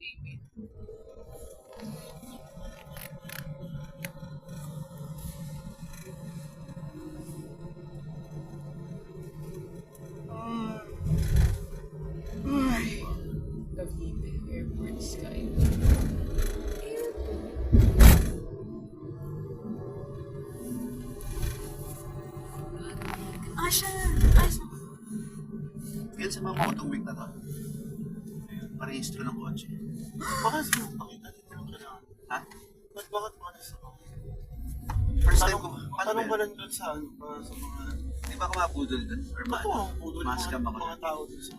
Amen. Ay, Cavite Airport Sky. Asya! Asya! Yan sa mga motor week na to. Parehistro ng kotse. Baka sa pakita dito lang kailangan. Ha? Bakit mga nasa First time ko. Paano Tanong ba ba yan? lang doon sa ano, para sa mga... Di ba ako mapudol dun? Or Ito ang pudol ng Mask ka ba? mga tao doon sa...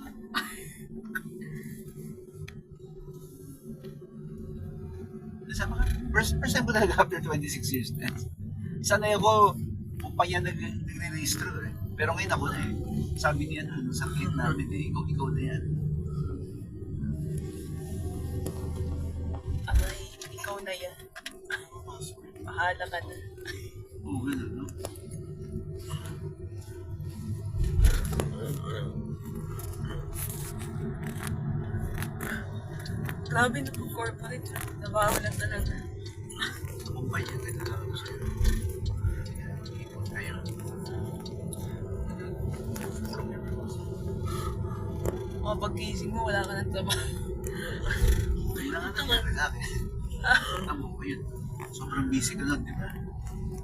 Nasama ka? First time ko talaga after 26 years na. Sanay ako, pa yan nagre-registro eh. Pero ngayon ako na eh. Sabi niya na, sa clip namin eh, ikaw na yan. Ay, ikaw na yan. Bahala ka na. Oo, gano'n, no? Grabe na po corporate. Nabawalan talaga. Kung pa yan, naglalaro siya. Ayun. Mga pagkising mo, wala ka ng trabaho. Kailangan na relax. Tama ko yun. Sobrang busy ka lang, di ba?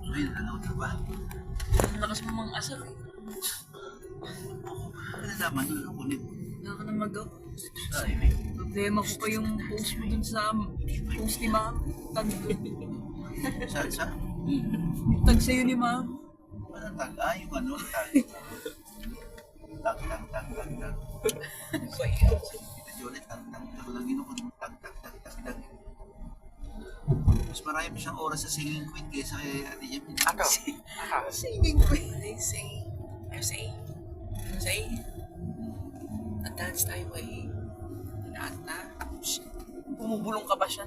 Ngayon, ano na ba? Ang lakas mo mga asal eh. Nalaman doon ako nito. Wala ka na magaw. Ay, may Problema ko pa yung post mo dun sa post ni ma'am. Tag doon. salsa. Tag sa'yo ni ma'am. Walang tag. Ah, yung ano, tag. Tag. Kita Jolet, tag. Lang yun ako ng tag. Mas marami pa siyang oras sa singing queen kaysa kay Ate Jamin. Ako? Singing queen. I say. Dance tayo eh. Nata. Bumubulong ka ba siya?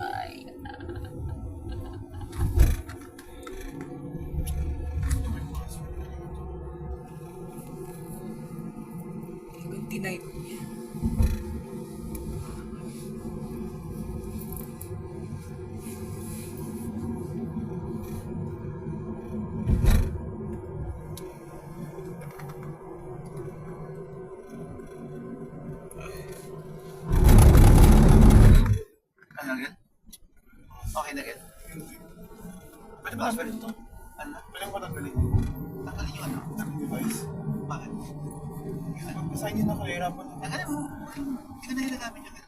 Ay. Tonight. Ano agad? Okay na agad? Pwede ba tanggalin ito? Ano na? Pwede ba tanggalin? Tanggalin yung ano? Ang device? Bakit? Pag-design yun na kahirapan. Tanggalin mo. Hindi ko na hinagamit yung gano'n.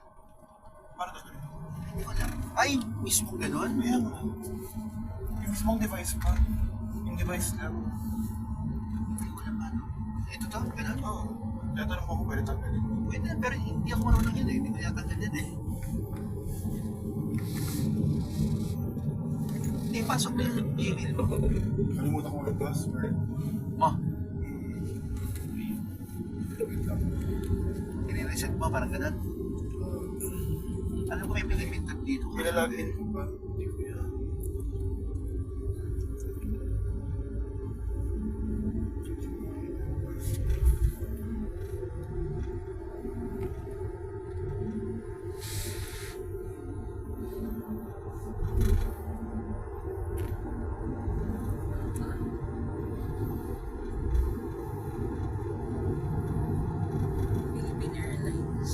Para tanggalin. Hindi ko alam. Ay, mismo gano'n? Kaya mo. Yung mismong device pa. Yung device lang. Hindi ko alam ano. Ito to? Gano'n? Oo. Kaya tanong mo kung pwede tanggalin. Pwede na, pero hindi ako marunong yun eh. Hindi ko yatanggal yan eh. Hindi, pasok na yung email mo. Kalimutan ko ulit password. Mo. I-reset mo, parang gano'n. Alam ko may pinipintat dito. Ilalagin ko ba? Hindi ko yan. Philippine Airlines.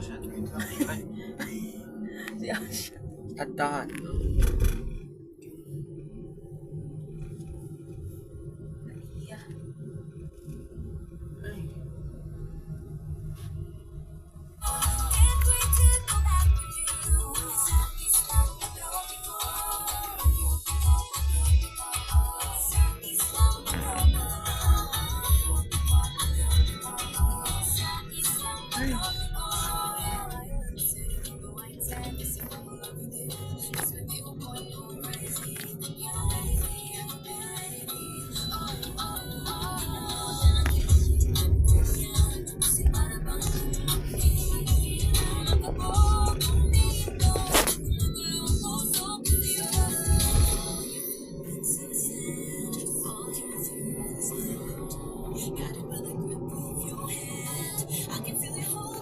Ocean. Ay, Si Asha. Tandaan. Nahiya. ay.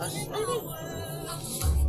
As,